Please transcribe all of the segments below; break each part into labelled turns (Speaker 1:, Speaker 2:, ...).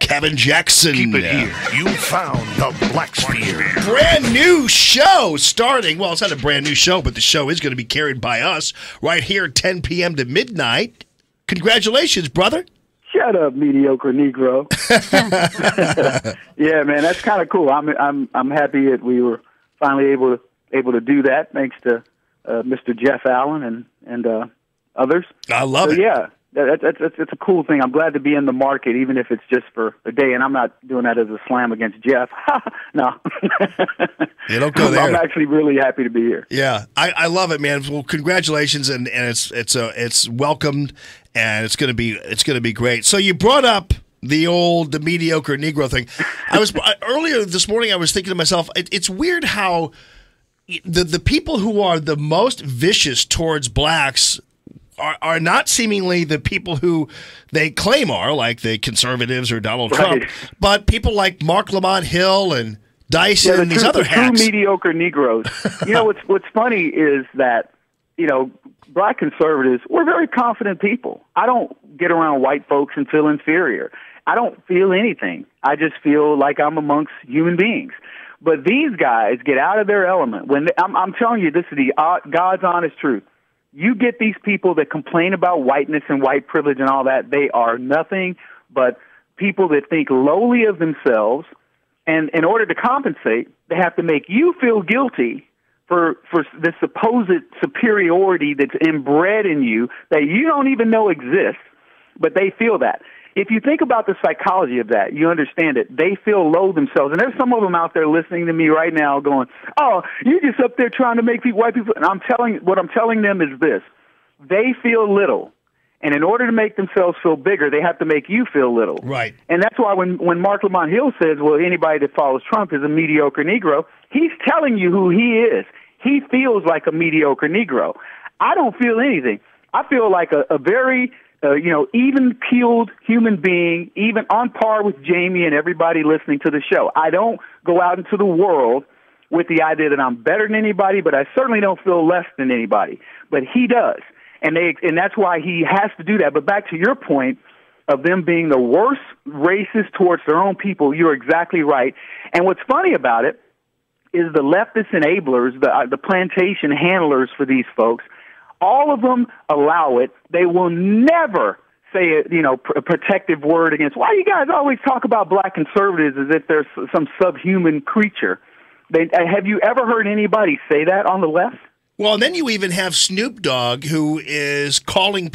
Speaker 1: Kevin Jackson.
Speaker 2: Keep it here. You found the Black Sphere.
Speaker 1: Brand new show starting. Well, it's not a brand new show, but the show is going to be carried by us right here at 10 p.m. to midnight. Congratulations, brother.
Speaker 3: Shut up, mediocre Negro. Yeah, man, that's kind of cool. I'm happy that we were finally able to do that, thanks to Mr. Jeff Allen and others.
Speaker 1: I love it.
Speaker 3: Yeah, it's a cool thing. I'm glad to be in the market, even if it's just for a day. And I'm not doing that as a slam against Jeff. No.
Speaker 1: You don't go there.
Speaker 3: I'm actually really happy to be here.
Speaker 1: Yeah, I love it, man. Well, congratulations, and it's welcomed, and it's gonna be great. So you brought up the mediocre Negro thing. Earlier this morning I was thinking to myself, it's weird how the people who are the most vicious towards blacks are not seemingly the people who they claim are, like the conservatives or Donald Trump, but people like Mark Lamont Hill and Dyson and these other hacks.
Speaker 3: True mediocre Negroes. You know, what's funny is that, black conservatives, we're very confident people. I don't get around white folks and feel inferior. I don't feel anything. I just feel like I'm amongst human beings. But these guys get out of their element. I'm telling you, this is the God's honest truth. You get these people that complain about whiteness and white privilege and all that, they are nothing but people that think lowly of themselves, and in order to compensate, they have to make you feel guilty for the supposed superiority that's inbred in you that you don't even know exists, but they feel that. If you think about the psychology of that, you understand it. They feel low themselves. And there's some of them out there listening to me right now going, oh, you're just up there trying to make white people. And what I'm telling them is this. They feel little. And in order to make themselves feel bigger, they have to make you feel little.
Speaker 1: Right.
Speaker 3: And that's why when Mark Lamont Hill says, well, anybody that follows Trump is a mediocre Negro, he's telling you who he is. He feels like a mediocre Negro. I don't feel anything. I feel like a very... even-keeled human being, even on par with Jamie and everybody listening to the show. I don't go out into the world with the idea that I'm better than anybody, but I certainly don't feel less than anybody. But he does, and that's why he has to do that. But back to your point of them being the worst racist towards their own people, you're exactly right. And what's funny about it is the leftist enablers, the plantation handlers for these folks, all of them allow it. They will never say a protective word against. Why do you guys always talk about black conservatives as if they're some subhuman creature? Have you ever heard anybody say that on the left?
Speaker 1: Well, and then you even have Snoop Dogg, who is calling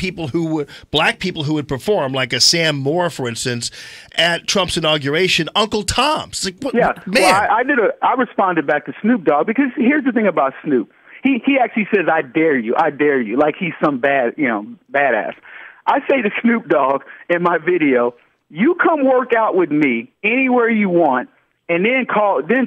Speaker 1: black people who would perform, like a Sam Moore, for instance, at Trump's inauguration, Uncle Tom's. Like,
Speaker 3: yeah,
Speaker 1: man.
Speaker 3: Well, I responded back to Snoop Dogg because here's the thing about Snoop. He actually says, I dare you, like he's some badass. I say to Snoop Dogg in my video, you come work out with me anywhere you want, and then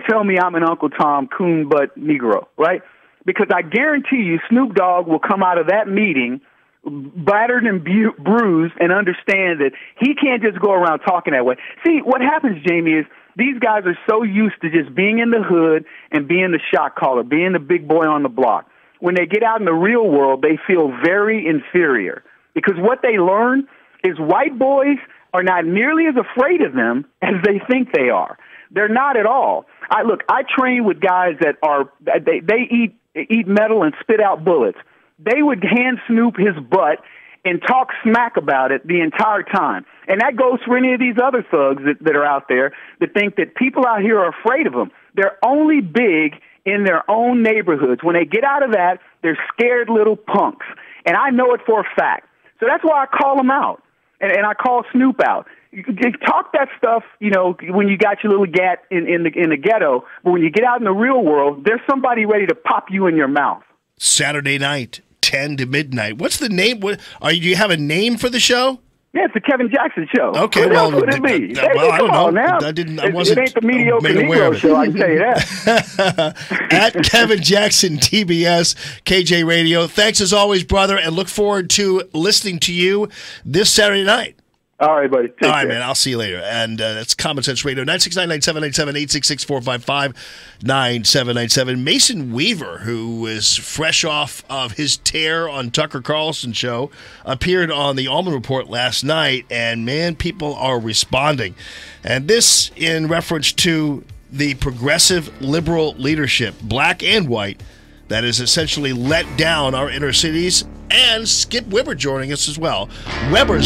Speaker 3: tell me I'm an Uncle Tom coon butt Negro, right? Because I guarantee you Snoop Dogg will come out of that meeting battered and bruised and understand that he can't just go around talking that way. See, what happens, Jamie, is these guys are so used to just being in the hood and being the shot caller, being the big boy on the block. When they get out in the real world, they feel very inferior because what they learn is white boys are not nearly as afraid of them as they think they are. They're not at all. I train with guys that they eat metal and spit out bullets. They would hand Snoop his butt and talk smack about it the entire time. And that goes for any of these other thugs that are out there that think that people out here are afraid of them. They're only big in their own neighborhoods. When they get out of that, they're scared little punks. And I know it for a fact. So that's why I call them out. And I call Snoop out. You talk that stuff, when you got your little gat in the ghetto, but when you get out in the real world, there's somebody ready to pop you in your mouth.
Speaker 1: Saturday night, 10 to midnight. What's the name? Do you have a name for the show?
Speaker 3: Yeah, it's the Kevin Jackson Show.
Speaker 1: Okay,
Speaker 3: well, could it be?
Speaker 1: I don't know.
Speaker 3: Now.
Speaker 1: It
Speaker 3: ain't the mediocre Negro show, I can tell you that.
Speaker 1: At Kevin Jackson, TBS, KJ Radio. Thanks as always, brother, and look forward to listening to you this Saturday night.
Speaker 3: All right, buddy. Take
Speaker 1: All right,
Speaker 3: care.
Speaker 1: man. I'll see you later. And that's Common Sense Radio, 969-9797, 866-455-9797. Mason Weaver, who is fresh off of his tear on Tucker Carlson show, appeared on the Allman Report last night, and, man, people are responding. And this in reference to the progressive liberal leadership, black and white, that has essentially let down our inner cities, and Skip Weber joining us as well. Weber's